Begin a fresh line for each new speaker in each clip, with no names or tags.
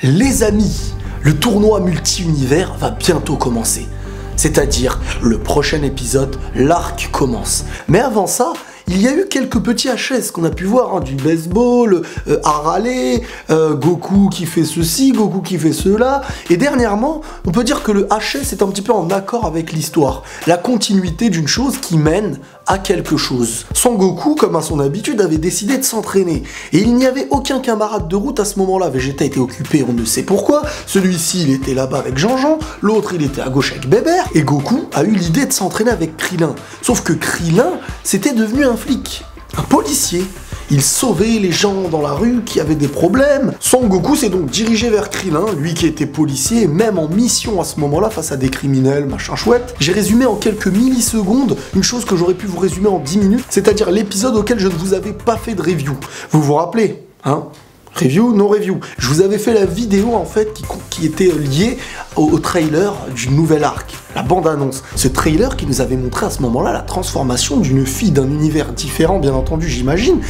Les amis, le tournoi multi-univers va bientôt commencer. C'est-à-dire, le prochain épisode, l'arc commence. Mais avant ça, il y a eu quelques petits HS qu'on a pu voir, du baseball, Harale, Goku qui fait ceci, Goku qui fait cela. Et dernièrement, on peut dire que le HS est un petit peu en accord avec l'histoire. La continuité d'une chose qui mène à quelque chose. Son Goku, comme à son habitude, avait décidé de s'entraîner. Et il n'y avait aucun camarade de route à ce moment-là. Vegeta était occupé, on ne sait pourquoi. Celui-ci, il était là-bas avec Jean-Jean. L'autre, il était à gauche avec Bébert. Et Goku a eu l'idée de s'entraîner avec Krillin. Sauf que Krillin, c'était devenu un flic, un policier. Il sauvait les gens dans la rue qui avaient des problèmes. Son Goku s'est donc dirigé vers Krillin, lui qui était policier, même en mission à ce moment-là face à des criminels, machin chouette. J'ai résumé en quelques millisecondes une chose que j'aurais pu vous résumer en 10 minutes, c'est-à-dire l'épisode auquel je ne vous avais pas fait de review. Vous vous rappelez, hein? Review, non review. Je vous avais fait la vidéo en fait qui était liée au trailer du nouvel arc, la bande-annonce. Ce trailer qui nous avait montré à ce moment-là la transformation d'une fille d'un univers différent, bien entendu, j'imagine,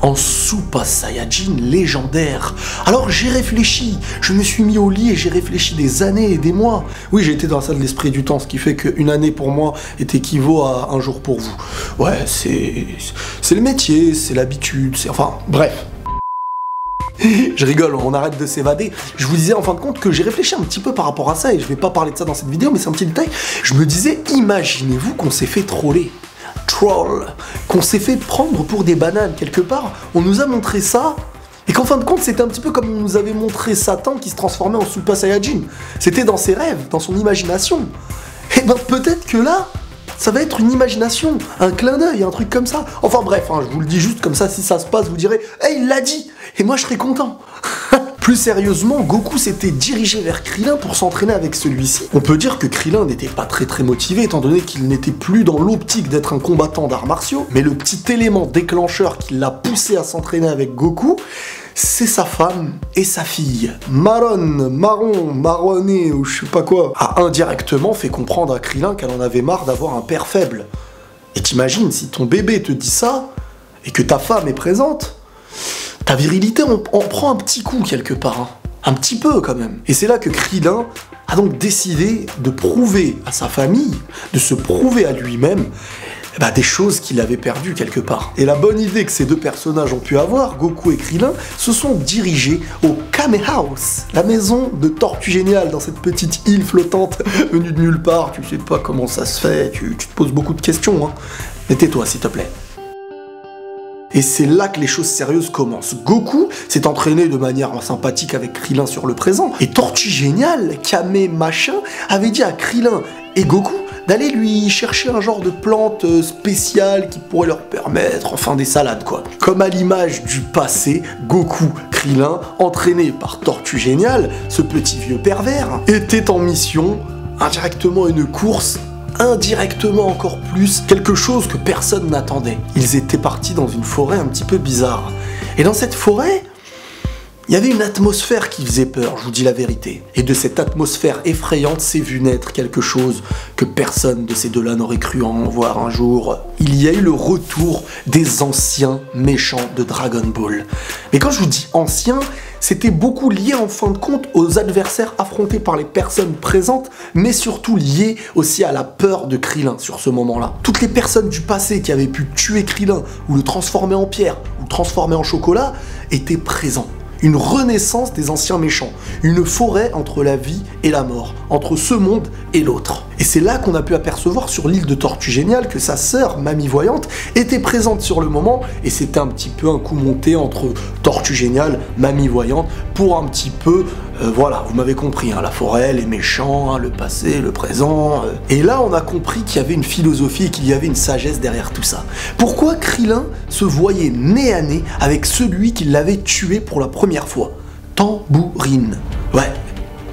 en Super Saiyajin légendaire. Alors j'ai réfléchi, je me suis mis au lit et j'ai réfléchi des années et des mois. Oui, j'ai été dans la salle de l'esprit du temps, ce qui fait qu'une année pour moi est équivaut à un jour pour vous. Ouais, c'est le métier, c'est l'habitude, c'est... Enfin, bref. Je rigole, on arrête de s'évader. Je vous disais en fin de compte que j'ai réfléchi un petit peu par rapport à ça, et je vais pas parler de ça dans cette vidéo, mais c'est un petit détail. Je me disais, imaginez-vous qu'on s'est fait troller. Troll. Qu'on s'est fait prendre pour des bananes quelque part. On nous a montré ça, et qu'en fin de compte, c'était un petit peu comme on nous avait montré Satan qui se transformait en Super Saiyajin. C'était dans ses rêves, dans son imagination. Et ben peut-être que là, ça va être une imagination, un clin d'œil, un truc comme ça. Enfin bref, je vous le dis juste comme ça, si ça se passe, vous direz « Hey, il l'a dit !» Et moi, je serais content. Plus sérieusement, Goku s'était dirigé vers Krillin pour s'entraîner avec celui-ci. On peut dire que Krillin n'était pas très motivé, étant donné qu'il n'était plus dans l'optique d'être un combattant d'arts martiaux, mais le petit élément déclencheur qui l'a poussé à s'entraîner avec Goku, c'est sa femme et sa fille. Marronné, ou je sais pas quoi, a indirectement fait comprendre à Krillin qu'elle en avait marre d'avoir un père faible. Et t'imagines, si ton bébé te dit ça, et que ta femme est présente, ta virilité en prend un petit coup quelque part, hein. Un petit peu quand même. Et c'est là que Krillin a donc décidé de prouver à sa famille, de se prouver à lui-même, des choses qu'il avait perdues quelque part. Et la bonne idée que ces deux personnages ont pu avoir, Goku et Krillin, se sont dirigés au Kame House, la maison de Tortue Géniale, dans cette petite île flottante venue de nulle part. Tu sais pas comment ça se fait, tu te poses beaucoup de questions, hein. Mais tais-toi s'il te plaît. Et c'est là que les choses sérieuses commencent. Goku s'est entraîné de manière sympathique avec Krillin sur le présent, et Tortue Géniale, Kame machin, avait dit à Krillin et Goku d'aller lui chercher un genre de plante spéciale qui pourrait leur permettre, enfin des salades quoi. Comme à l'image du passé, Goku, Krillin, entraîné par Tortue Géniale, ce petit vieux pervers, était en mission, indirectement une course, indirectement encore plus, quelque chose que personne n'attendait. Ils étaient partis dans une forêt un petit peu bizarre. Et dans cette forêt, il y avait une atmosphère qui faisait peur, je vous dis la vérité. Et de cette atmosphère effrayante s'est vu naître quelque chose que personne de ces deux-là n'aurait cru en voir un jour. Il y a eu le retour des anciens méchants de Dragon Ball. Mais quand je vous dis anciens, c'était beaucoup lié en fin de compte aux adversaires affrontés par les personnes présentes, mais surtout lié aussi à la peur de Krillin sur ce moment-là. Toutes les personnes du passé qui avaient pu tuer Krillin, ou le transformer en pierre, ou le transformer en chocolat, étaient présents. Une renaissance des anciens méchants, une forêt entre la vie et la mort, entre ce monde et l'autre. Et c'est là qu'on a pu apercevoir sur l'île de Tortue Géniale que sa sœur, Mamie Voyante, était présente sur le moment, et c'était un petit peu un coup monté entre Tortue Géniale, Mamie Voyante, pour un petit peu, voilà, vous m'avez compris, hein, la forêt, les méchants, le passé, le présent. Et là, on a compris qu'il y avait une philosophie et qu'il y avait une sagesse derrière tout ça. Pourquoi Krillin se voyait nez à nez avec celui qui l'avait tué pour la première fois? Tambourine. Ouais.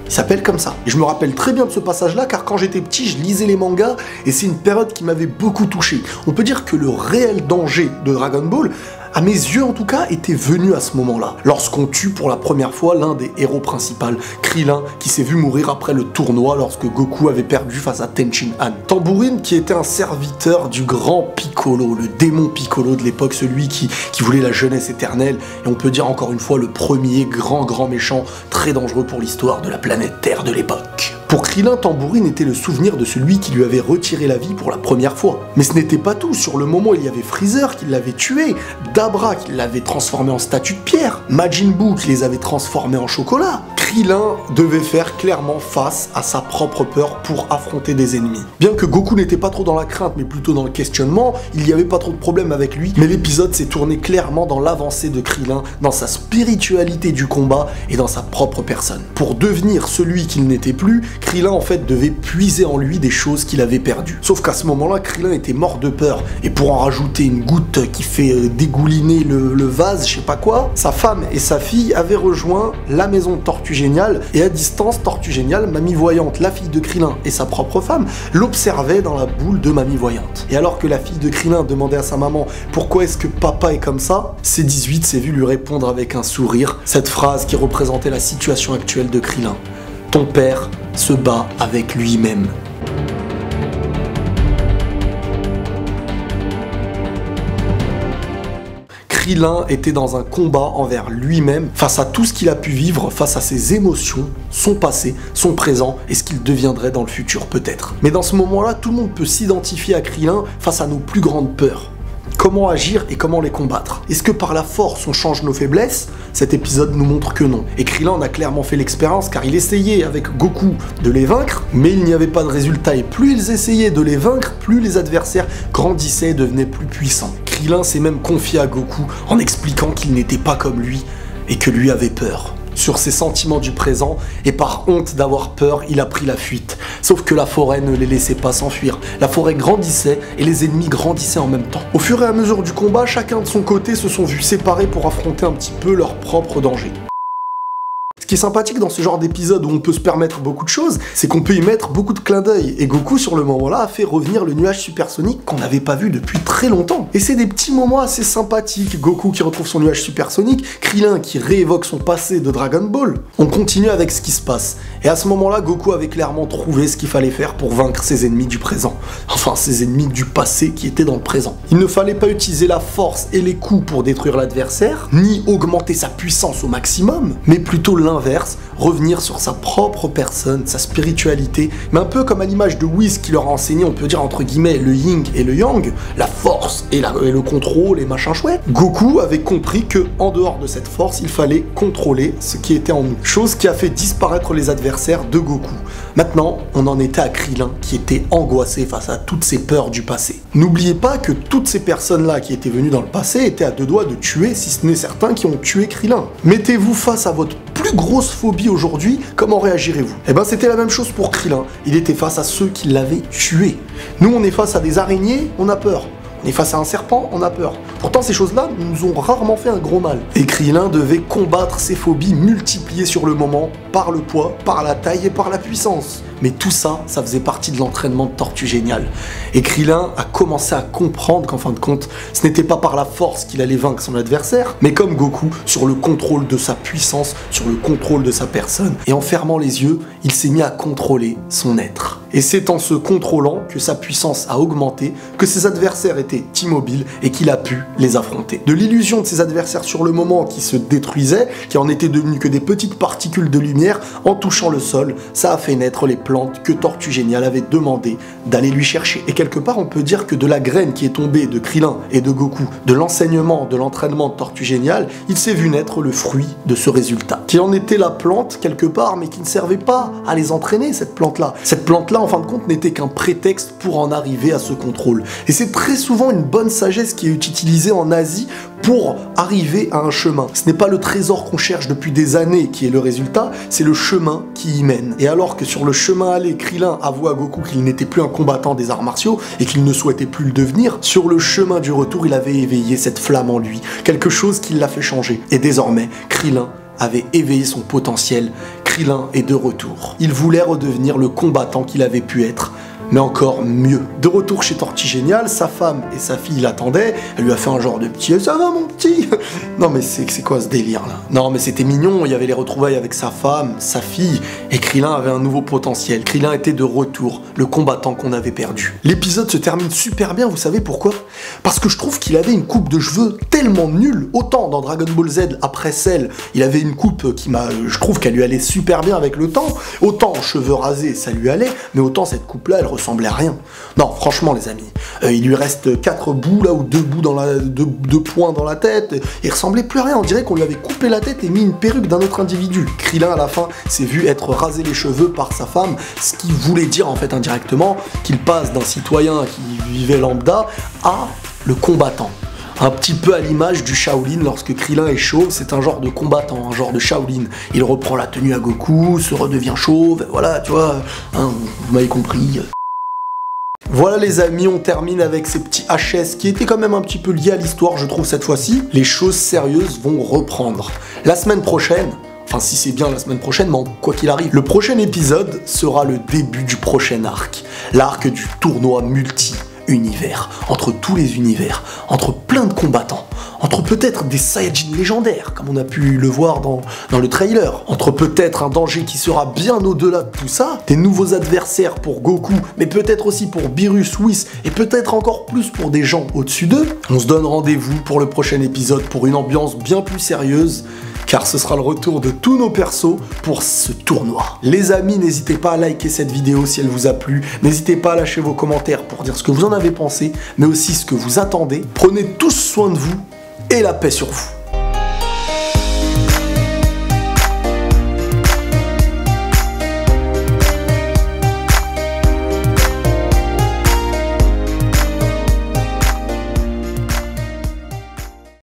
Il s'appelle comme ça. Et je me rappelle très bien de ce passage-là, car quand j'étais petit, je lisais les mangas, et c'est une période qui m'avait beaucoup touché. On peut dire que le réel danger de Dragon Ball à mes yeux en tout cas, était venu à ce moment-là, lorsqu'on tue pour la première fois l'un des héros principaux, Krillin, qui s'est vu mourir après le tournoi lorsque Goku avait perdu face à Tenshin Han. Tambourine qui était un serviteur du grand Piccolo, le démon Piccolo de l'époque, celui qui voulait la jeunesse éternelle, et on peut dire encore une fois le premier grand méchant très dangereux pour l'histoire de la planète Terre de l'époque. Pour Krillin, Tambourine était le souvenir de celui qui lui avait retiré la vie pour la première fois. Mais ce n'était pas tout, sur le moment il y avait Freezer qui l'avait tué, Dabra qui l'avait transformé en statue de pierre, Majin Buu qui les avait transformés en chocolat. Krillin devait faire clairement face à sa propre peur pour affronter des ennemis. Bien que Goku n'était pas trop dans la crainte mais plutôt dans le questionnement, il n'y avait pas trop de problème avec lui, mais l'épisode s'est tourné clairement dans l'avancée de Krillin, dans sa spiritualité du combat et dans sa propre personne. Pour devenir celui qu'il n'était plus, Krillin en fait devait puiser en lui des choses qu'il avait perdues. Sauf qu'à ce moment-là, Krillin était mort de peur, et pour en rajouter une goutte qui fait dégouliner le vase, je sais pas quoi, sa femme et sa fille avaient rejoint la maison de Tortue Géniale, et à distance, Tortue Géniale, Mamie Voyante, la fille de Krillin et sa propre femme, l'observaient dans la boule de Mamie Voyante. Et alors que la fille de Krillin demandait à sa maman pourquoi est-ce que papa est comme ça, C18 s'est vu lui répondre avec un sourire, cette phrase qui représentait la situation actuelle de Krillin. Ton père se bat avec lui-même. Krillin était dans un combat envers lui-même, face à tout ce qu'il a pu vivre, face à ses émotions, son passé, son présent et ce qu'il deviendrait dans le futur peut-être. Mais dans ce moment-là, tout le monde peut s'identifier à Krillin face à nos plus grandes peurs. Comment agir et comment les combattre? Est-ce que par la force on change nos faiblesses? Cet épisode nous montre que non. Et Krillin en a clairement fait l'expérience car il essayait avec Goku de les vaincre, mais il n'y avait pas de résultat. Et plus ils essayaient de les vaincre, plus les adversaires grandissaient et devenaient plus puissants. Krillin s'est même confié à Goku en expliquant qu'il n'était pas comme lui et que lui avait peur. Sur ses sentiments du présent, et par honte d'avoir peur, il a pris la fuite. Sauf que la forêt ne les laissait pas s'enfuir. La forêt grandissait et les ennemis grandissaient en même temps. Au fur et à mesure du combat, chacun de son côté se sont vus séparés pour affronter un petit peu leur propre danger. Ce qui est sympathique dans ce genre d'épisode où on peut se permettre beaucoup de choses, c'est qu'on peut y mettre beaucoup de clins d'œil. Et Goku, sur le moment-là, a fait revenir le nuage supersonique qu'on n'avait pas vu depuis très longtemps. Et c'est des petits moments assez sympathiques. Goku qui retrouve son nuage supersonique, Krillin qui réévoque son passé de Dragon Ball. On continue avec ce qui se passe. Et à ce moment-là, Goku avait clairement trouvé ce qu'il fallait faire pour vaincre ses ennemis du présent. Enfin, ses ennemis du passé qui étaient dans le présent. Il ne fallait pas utiliser la force et les coups pour détruire l'adversaire, ni augmenter sa puissance au maximum, mais plutôt l'inverse, revenir sur sa propre personne, sa spiritualité, mais un peu comme à l'image de Whis qui leur a enseigné, on peut dire entre guillemets, le yin et le yang, la force et le contrôle et machin chouette. Goku avait compris que, en dehors de cette force, il fallait contrôler ce qui était en nous, chose qui a fait disparaître les adversaires de Goku. Maintenant, on en était à Krillin qui était angoissé face à toutes ces peurs du passé. N'oubliez pas que toutes ces personnes-là qui étaient venues dans le passé étaient à deux doigts de tuer, si ce n'est certains qui ont tué Krillin. Mettez-vous face à votre plus grosse phobie aujourd'hui, comment réagirez-vous? Eh ben c'était la même chose pour Krillin, il était face à ceux qui l'avaient tué. Nous on est face à des araignées, on a peur. On est face à un serpent, on a peur. Pourtant ces choses-là nous ont rarement fait un gros mal. Et Krillin devait combattre ces phobies multipliées sur le moment, par le poids, par la taille et par la puissance. Mais tout ça, ça faisait partie de l'entraînement de Tortue Géniale. Et Krillin a commencé à comprendre qu'en fin de compte, ce n'était pas par la force qu'il allait vaincre son adversaire, mais comme Goku, sur le contrôle de sa puissance, sur le contrôle de sa personne. Et en fermant les yeux, il s'est mis à contrôler son être. Et c'est en se contrôlant que sa puissance a augmenté, que ses adversaires étaient immobiles et qu'il a pu les affronter. De l'illusion de ses adversaires sur le moment qui se détruisaient, qui en étaient devenus que des petites particules de lumière, en touchant le sol, ça a fait naître les plantes que Tortue Géniale avait demandé d'aller lui chercher. Et quelque part, on peut dire que de la graine qui est tombée de Krillin et de Goku, de l'enseignement, de l'entraînement de Tortue Géniale, il s'est vu naître le fruit de ce résultat. Qui en était la plante, quelque part, mais qui ne servait pas à les entraîner, cette plante-là. Cette plante-là, en fin de compte, n'était qu'un prétexte pour en arriver à ce contrôle. Et c'est très souvent une bonne sagesse qui est utilisée en Asie pour arriver à un chemin. Ce n'est pas le trésor qu'on cherche depuis des années qui est le résultat, c'est le chemin qui y mène. Et alors que sur le chemin aller, Krillin avoue à Goku qu'il n'était plus un combattant des arts martiaux et qu'il ne souhaitait plus le devenir, sur le chemin du retour, il avait éveillé cette flamme en lui, quelque chose qui l'a fait changer. Et désormais, Krillin avait éveillé son potentiel. Krillin est de retour. Il voulait redevenir le combattant qu'il avait pu être mais encore mieux. De retour chez Tortue Géniale, sa femme et sa fille l'attendaient, elle lui a fait un genre de petit « ça va mon petit ?» Non mais c'est quoi ce délire là? Non mais c'était mignon, il y avait les retrouvailles avec sa femme, sa fille, et Krillin avait un nouveau potentiel. Krillin était de retour, le combattant qu'on avait perdu. L'épisode se termine super bien, vous savez pourquoi? Parce que je trouve qu'il avait une coupe de cheveux tellement nulle, autant dans Dragon Ball Z après Cell, il avait une coupe qui je trouve qu'elle lui allait super bien avec le temps, autant cheveux rasés ça lui allait, mais autant cette coupe là elle ressemblait à rien. Non franchement les amis, il lui reste 4 bouts là, ou 2 bouts dans deux points dans la tête, il ressemblait plus à rien, on dirait qu'on lui avait coupé la tête et mis une perruque d'un autre individu. Krillin à la fin s'est vu être rasé les cheveux par sa femme, ce qui voulait dire en fait indirectement qu'il passe d'un citoyen qui vivait lambda à le combattant. Un petit peu à l'image du Shaolin, lorsque Krillin est chauve, c'est un genre de combattant, un genre de Shaolin. Il reprend la tenue à Goku, se redevient chauve, voilà, tu vois, hein, vous m'avez compris. Voilà les amis, on termine avec ces petits HS qui étaient quand même un petit peu liés à l'histoire, je trouve cette fois-ci. Les choses sérieuses vont reprendre. La semaine prochaine, enfin si c'est bien la semaine prochaine, mais quoi qu'il arrive, le prochain épisode sera le début du prochain arc. L'arc du tournoi multi-univers, entre tous les univers, entre plein de combattants, entre peut-être des Saiyajins légendaires, comme on a pu le voir dans le trailer, entre peut-être un danger qui sera bien au-delà de tout ça, des nouveaux adversaires pour Goku, mais peut-être aussi pour Beerus, Whis, et peut-être encore plus pour des gens au-dessus d'eux. On se donne rendez-vous pour le prochain épisode pour une ambiance bien plus sérieuse, car ce sera le retour de tous nos persos pour ce tournoi. Les amis, n'hésitez pas à liker cette vidéo si elle vous a plu, n'hésitez pas à lâcher vos commentaires pour dire ce que vous en avez pensé, mais aussi ce que vous attendez. Prenez tous soin de vous, et la paix sur vous.